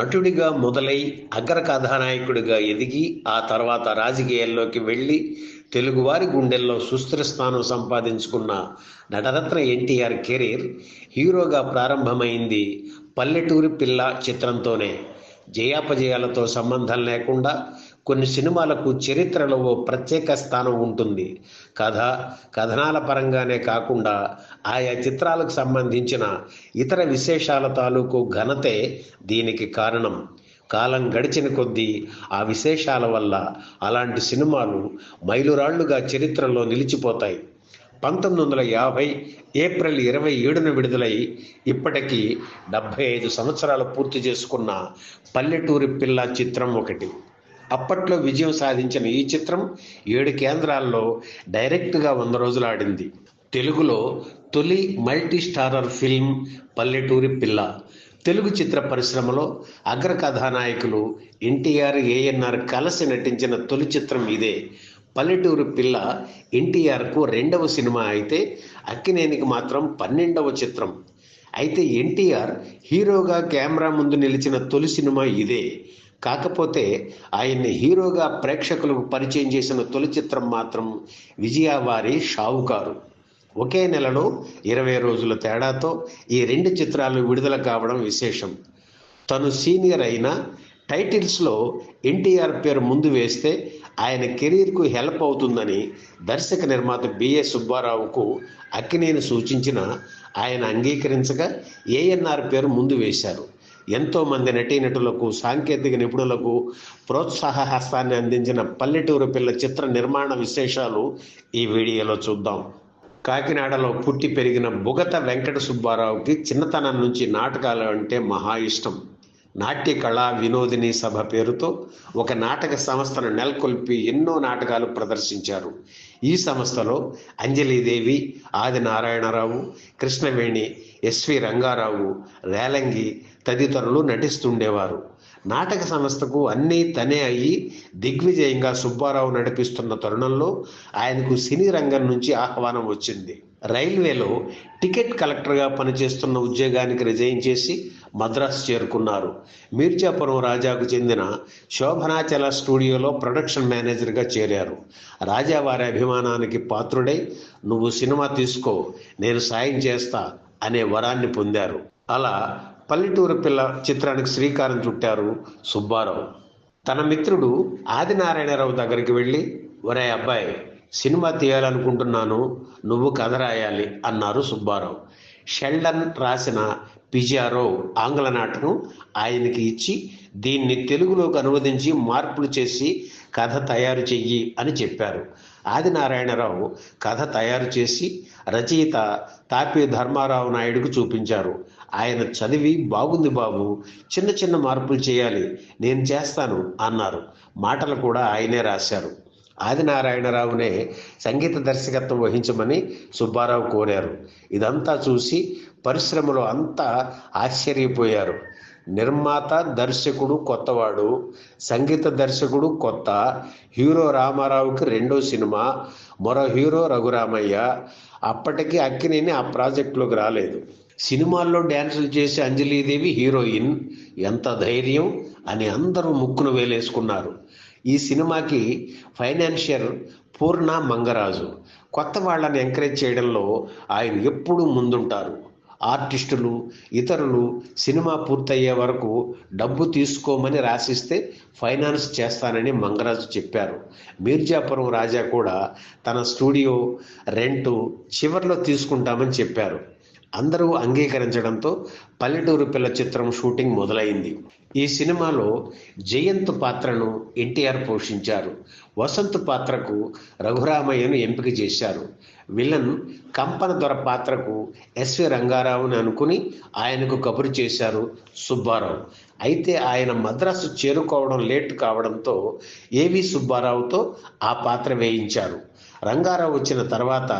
నటుడిగా మొదలై అగ్ర కథానాయకుడిగా ఎదిగి ఆ తర్వాత రాజకీయాల్లోకి వెళ్ళి తెలుగువారి గుండెల్లో సుస్థిర స్థానం సంపాదించుకున్న నటరత్న ఎన్టీఆర్ కెరీర్ హీరోగా ప్రారంభమైంది పల్లెటూరి పిల్ల చిత్రంతోనే. జయాపజయాలతో సంబంధం లేకుండా కొన్ని సినిమాలకు చరిత్రలో ఓ ప్రత్యేక స్థానం ఉంటుంది. కథ, కథనాల పరంగానే కాకుండా ఆయా చిత్రాలకు సంబంధించిన ఇతర విశేషాల తాలూకు ఘనతే దీనికి కారణం. కాలం గడిచిన కొద్దీ ఆ విశేషాల వల్ల అలాంటి సినిమాలు మైలురాళ్లుగా చరిత్రలో నిలిచిపోతాయి. 1950 ఏప్రిల్ 27న విడుదలై ఇప్పటికీ 75 సంవత్సరాలు పూర్తి చేసుకున్న పల్లెటూరి పిల్ల చిత్రం ఒకటి. అప్పట్లో విజయం సాధించిన ఈ చిత్రం 7 కేంద్రాల్లో డైరెక్ట్గా 100 రోజులు ఆడింది. తెలుగులో తొలి మల్టీ స్టారర్ ఫిల్మ్ పల్లెటూరి పిల్ల. తెలుగు చిత్ర పరిశ్రమలో అగ్ర కథానాయకులు ఎన్టీఆర్, ఏఎన్ఆర్ కలిసి నటించిన తొలి చిత్రం ఇదే. పల్లెటూరు పిల్ల ఎన్టీఆర్కు 2వ సినిమా అయితే అక్కినేనికి మాత్రం 12వ చిత్రం. అయితే ఎన్టీఆర్ హీరోగా కెమెరా ముందు నిలిచిన తొలి సినిమా ఇదే. కాకపోతే ఆయన్ని హీరోగా ప్రేక్షకులకు పరిచయం చేసిన తొలి చిత్రం మాత్రం విజయవారి షావుకారు. ఒకే నెలలో 20 రోజుల తేడాతో ఈ 2 చిత్రాలు విడుదల కావడం విశేషం. తను సీనియర్ అయినా టైటిల్స్లో ఎన్టీఆర్ పేరు ముందు వేస్తే ఆయన కెరీర్కు హెల్ప్ అవుతుందని దర్శక నిర్మాత బిఏ సుబ్బారావుకు అక్కినేని సూచించిన ఆయన అంగీకరించగా ఏఎన్ఆర్ పేరు ముందు వేశారు. ఎంతోమంది నటీనటులకు, సాంకేతిక నిపుణులకు ప్రోత్సాహ హస్తాన్ని అందించిన పల్లెటూరు పిల్ల చిత్ర నిర్మాణ విశేషాలు ఈ వీడియోలో చూద్దాం. కాకినాడలో పుట్టి పెరిగిన బుగత వెంకట సుబ్బారావుకి చిన్నతనం నుంచి నాటకాలు అంటే మహా ఇష్టం. నాట్య కళా వినోదిని సభ పేరుతో ఒక నాటక సంస్థను నెలకొల్పి ఎన్నో నాటకాలు ప్రదర్శించారు. ఈ సంస్థలో అంజలీదేవి, ఆది నారాయణరావు, కృష్ణవేణి, ఎస్వి రంగారావు, రేలంగి తదితరులు నటిస్తుండేవారు. నాటక సంస్థకు అన్నీ తనే అయ్యి దిగ్విజయంగా సుబ్బారావు నడిపిస్తున్న తరుణంలో ఆయనకు సినీ రంగం నుంచి ఆహ్వానం వచ్చింది. రైల్వేలో టికెట్ కలెక్టర్గా పనిచేస్తున్న ఉద్యోగానికి రిజైన్ చేసి మద్రాసు చేరుకున్నారు. మీర్జాపురం రాజాకు చెందిన శోభనాచల స్టూడియోలో ప్రొడక్షన్ మేనేజర్గా చేరారు. రాజా వారి అభిమానానికి పాత్రుడై నువ్వు సినిమా తీసుకో, నేను సాయం చేస్తా అనే వరాన్ని పొందారు. అలా పల్లెటూరు పిల్ల చిత్రానికి శ్రీకారం చుట్టారు సుబ్బారావు. తన మిత్రుడు ఆదినారాయణరావు దగ్గరికి వెళ్ళి, ఒరే అబ్బాయి, సినిమా తీయాలనుకుంటున్నాను, నువ్వు కథ రాయాలి అన్నారు సుబ్బారావు. షెల్డన్ రాసిన పిజారో ఆంగ్ల నాటకం ఆయనకి ఇచ్చి దీన్ని తెలుగులోకి అనువదించి మార్పులు చేసి కథ తయారు చెయ్యి అని చెప్పారు. ఆదినారాయణరావు కథ తయారు చేసి రచయిత తాపి ధర్మారావు నాయుడుకు చూపించారు. ఆయన చదివి, బాగుంది బాబు, చిన్న చిన్న మార్పులు చేయాలి, నేను చేస్తాను అన్నారు. మాటలు కూడా ఆయనే రాశారు. ఆదినారాయణరావునే సంగీత దర్శకత్వం వహించమని సుబ్బారావు కోరారు. ఇదంతా చూసి పరిశ్రమలో అంతా ఆశ్చర్యపోయారు. నిర్మాత, దర్శకుడు కొత్తవాడు, సంగీత దర్శకుడు కొత్త, హీరో రామారావుకి 2వ సినిమా, మరో హీరో రఘురామయ్య. అప్పటికి అక్కినేని ఆ ప్రాజెక్టులోకి రాలేదు. సినిమాల్లో డ్యాన్సులు చేసే అంజలీదేవి హీరోయిన్, ఎంత ధైర్యం అని అందరూ ముక్కును వేలేసుకున్నారు. ఈ సినిమాకి ఫైనాన్షియర్ పూర్ణ మంగరాజు. కొత్త వాళ్ళని ఎంకరేజ్ చేయడంలో ఆయన ఎప్పుడూ ముందుంటారు. ఆర్టిస్టులు, ఇతరులు సినిమా పూర్తయ్యే వరకు డబ్బు తీసుకోమని రాసిస్తే ఫైనాన్స్ చేస్తానని మంగరాజు చెప్పారు. మీర్జాపురం రాజా కూడా తన స్టూడియో రెంటు చివర్లో తీసుకుంటామని చెప్పారు. అందరూ అంగీకరించడంతో పల్లెటూరు పిల్ల చిత్రం షూటింగ్ మొదలైంది. ఈ సినిమాలో జయంత్ పాత్రను ఎన్టీఆర్ పోషించారు. వసంత్ పాత్రకు రఘురామయ్యను ఎంపిక చేశారు. విలన్ కంపన దొర పాత్రకు ఎస్వి రంగారావుని అనుకుని ఆయనకు కబురు చేశారు సుబ్బారావు. అయితే ఆయన మద్రాసు చేరుకోవడం లేట్ కావడంతో ఏవి సుబ్బారావుతో ఆ పాత్ర వేయించారు. రంగారావు వచ్చిన తర్వాత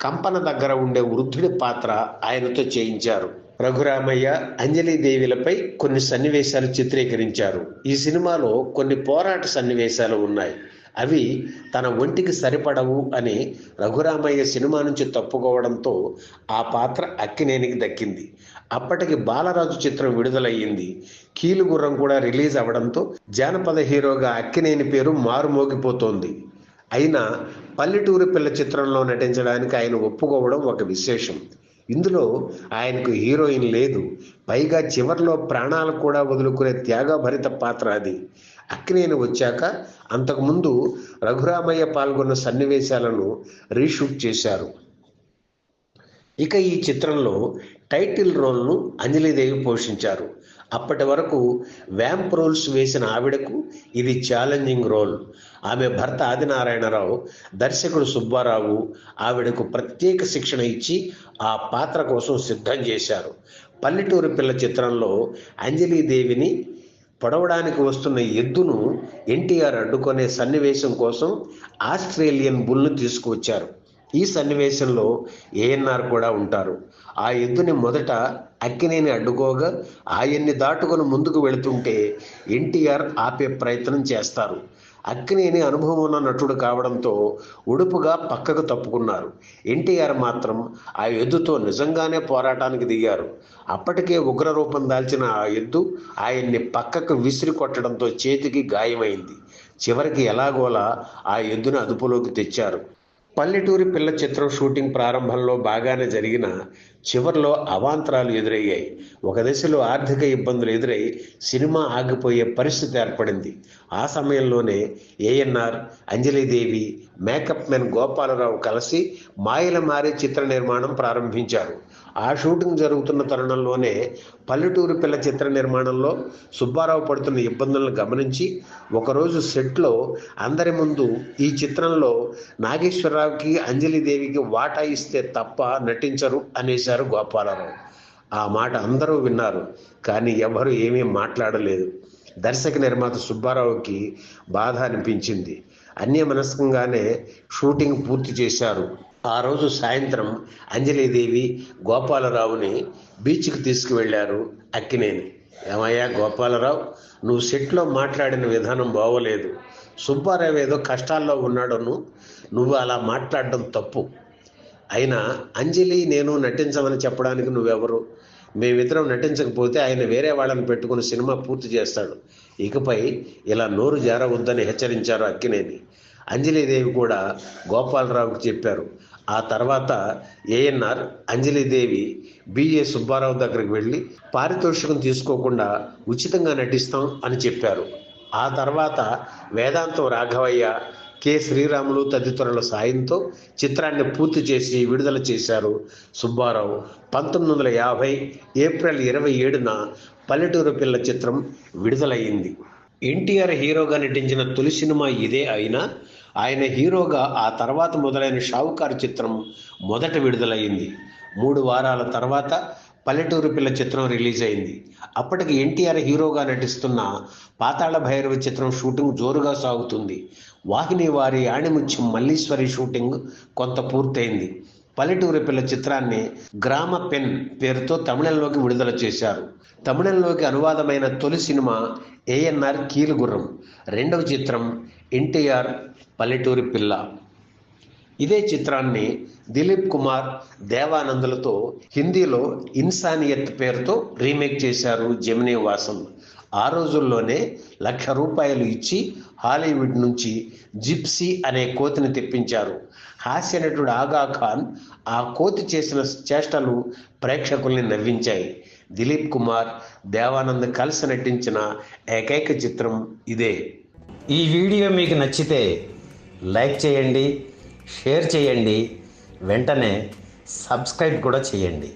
కంపన దగ్గర ఉండే వృద్ధుడి పాత్ర ఆయనతో చేయించారు. రఘురామయ్య, అంజలీదేవిలపై కొన్ని సన్నివేశాలు చిత్రీకరించారు. ఈ సినిమాలో కొన్ని పోరాట సన్నివేశాలు ఉన్నాయి. అవి తన ఒంటికి సరిపడవు అని రఘురామయ్య సినిమా నుంచి తప్పుకోవడంతో ఆ పాత్ర అక్కినేనికి దక్కింది. అప్పటికి బాలరాజు చిత్రం విడుదలయ్యింది. కీలుగుర్రం కూడా రిలీజ్ అవ్వడంతో జానపద హీరోగా అక్కినేని పేరు మారుమోగిపోతోంది. అయినా పల్లెటూరి పిల్ల చిత్రంలో నటించడానికి ఆయన ఒప్పుకోవడం ఒక విశేషం. ఇందులో ఆయనకు హీరోయిన్ లేదు. పైగా చివర్లో ప్రాణాలు కూడా వదులుకునే త్యాగభరిత పాత్ర అది. అక్కినేని వచ్చాక అంతకుముందు రఘురామయ్య పాల్గొన్న సన్నివేశాలను రీషూట్ చేశారు. ఇక ఈ చిత్రంలో టైటిల్ రోల్ను అంజలీదేవి పోషించారు. అప్పటి వరకు వ్యాంప్ రోల్స్ వేసిన ఆవిడకు ఇది ఛాలెంజింగ్ రోల్. ఆమె భర్త ఆదినారాయణరావు, దర్శకుడు సుబ్బారావు ఆవిడకు ప్రత్యేక శిక్షణ ఇచ్చి ఆ పాత్ర కోసం సిద్ధం చేశారు. పల్లెటూరి పిల్ల చిత్రంలో అంజలీదేవిని పొడవడానికి వస్తున్న ఎద్దును ఎన్టీఆర్ అడ్డుకునే సన్నివేశం కోసం ఆస్ట్రేలియన్ బుల్ను తీసుకువచ్చారు. ఈ సన్నివేశంలో ఏఎన్ఆర్ కూడా ఉంటారు. ఆ ఎద్దుని మొదట అక్కినేని అడ్డుకోగా ఆయన్ని దాటుకొని ముందుకు వెళుతుంటే ఎన్టీఆర్ ఆపే ప్రయత్నం చేస్తారు. అక్కినేని అనుభవం ఉన్న నటుడు కావడంతో ఉడుపుగా పక్కకు తప్పుకున్నారు. ఎన్టీఆర్ మాత్రం ఆ ఎద్దుతో నిజంగానే పోరాటానికి దిగారు. అప్పటికే ఉగ్రరూపం దాల్చిన ఆ ఎద్దు ఆయన్ని పక్కకు విసిరి కొట్టడంతో చేతికి గాయమైంది. చివరికి ఎలాగోలా ఆ ఎద్దును అదుపులోకి తెచ్చారు. పల్లెటూరి పిల్ల చిత్రం షూటింగ్ ప్రారంభంలో బాగానే జరిగిన చివర్లో అవాంతరాలు ఎదురయ్యాయి. ఒక దశలో ఆర్థిక ఇబ్బందులు ఎదురై సినిమా ఆగిపోయే పరిస్థితి ఏర్పడింది. ఆ సమయంలోనే ఏఎన్ఆర్, అంజలీదేవి, మేకప్ మెన్ గోపాలరావు కలిసి మాయల మారి చిత్ర నిర్మాణం ప్రారంభించారు. ఆ షూటింగ్ జరుగుతున్న తరుణంలోనే పల్లెటూరి పిల్ల చిత్ర నిర్మాణంలో సుబ్బారావు పడుతున్న ఇబ్బందులను గమనించి ఒకరోజు సెట్లో అందరి ముందు ఈ చిత్రంలో నాగేశ్వరరావుకి, అంజలీదేవికి వాటా ఇస్తే తప్ప నటించరు అనేశారు గోపాలరావు. ఆ మాట అందరూ విన్నారు, కానీ ఎవరు ఏమీ మాట్లాడలేదు. దర్శక నిర్మాత సుబ్బారావుకి బాధ అనిపించింది. అన్యమనస్కంగానే షూటింగ్ పూర్తి చేశారు. ఆ రోజు సాయంత్రం అంజలీదేవి గోపాలరావుని బీచ్కి తీసుకువెళ్ళారు అక్కినేని. ఏమయ్యా గోపాలరావు, నువ్వు సెట్లో మాట్లాడిన విధానం బాగోలేదు. సుబ్బారావు ఏదో కష్టాల్లో ఉన్నాడను నువ్వు అలా మాట్లాడడం తప్పు. అయినా అంజలి నేను నటించమని చెప్పడానికి నువ్వెవరు? మేమిద్దరం నటించకపోతే ఆయన వేరే వాళ్ళని పెట్టుకుని సినిమా పూర్తి చేస్తాడు. ఇకపై ఇలా నోరు జారవద్దని హెచ్చరించారు అక్కినేని. అంజలీదేవి కూడా గోపాలరావుకి చెప్పారు. ఆ తర్వాత ఏఎన్ఆర్, అంజలీదేవి బిఏ సుబ్బారావు దగ్గరికి వెళ్ళి పారితోషికం తీసుకోకుండా ఉచితంగా నటిస్తాం అని చెప్పారు. ఆ తర్వాత వేదాంతం రాఘవయ్య, కె శ్రీరాములు తదితరుల సాయంతో చిత్రాన్ని పూర్తి చేసి విడుదల చేశారు సుబ్బారావు. 1950 ఏప్రిల్ 27న పల్లెటూరు పిల్ల చిత్రం విడుదలయ్యింది. ఎన్టీఆర్ హీరోగా నటించిన తొలి సినిమా ఇదే అయినా ఆయన హీరోగా ఆ తర్వాత మొదలైన షావుకారు చిత్రం మొదట విడుదలయ్యింది. 3 వారాల తర్వాత పల్లెటూరు పిల్ల చిత్రం రిలీజ్ అయింది. అప్పటికి ఎన్టీఆర్ హీరోగా నటిస్తున్న పాతాళ భైరవి చిత్రం షూటింగ్ జోరుగా సాగుతుంది. వాహిని వారి ఆణిముత్యం మల్లీశ్వరి షూటింగ్ కొంత పూర్తయింది. పల్లెటూరి పిల్ల చిత్రాన్ని గ్రామ పెన్ పేరుతో తమిళంలోకి విడుదల చేశారు. తమిళంలోకి అనువాదమైన తొలి సినిమా ఏఎన్ఆర్ కీలుగుర్రం. రెండవ చిత్రం ఎన్టీఆర్ పల్లెటూరి పిల్ల. ఇదే చిత్రాన్ని దిలీప్ కుమార్, దేవానందులతో హిందీలో ఇన్సానియత్ పేరుతో రీమేక్ చేశారు జెమినీ వాసన్. ఆ రోజుల్లోనే ₹1,00,000 ఇచ్చి హాలీవుడ్ నుంచి జిప్సీ అనే కోతిని తెప్పించారు. హాస్య నటుడు ఆగా ఖాన్ ఆ కోతి చేసిన చేష్టలు ప్రేక్షకుల్ని నవ్వించాయి. దిలీప్ కుమార్, దేవానంద్ కలిసి నటించిన ఏకైక చిత్రం ఇదే. ఈ వీడియో మీకు నచ్చితే లైక్ చేయండి, షేర్ చేయండి, వెంటనే సబ్స్క్రైబ్ కూడా చేయండి.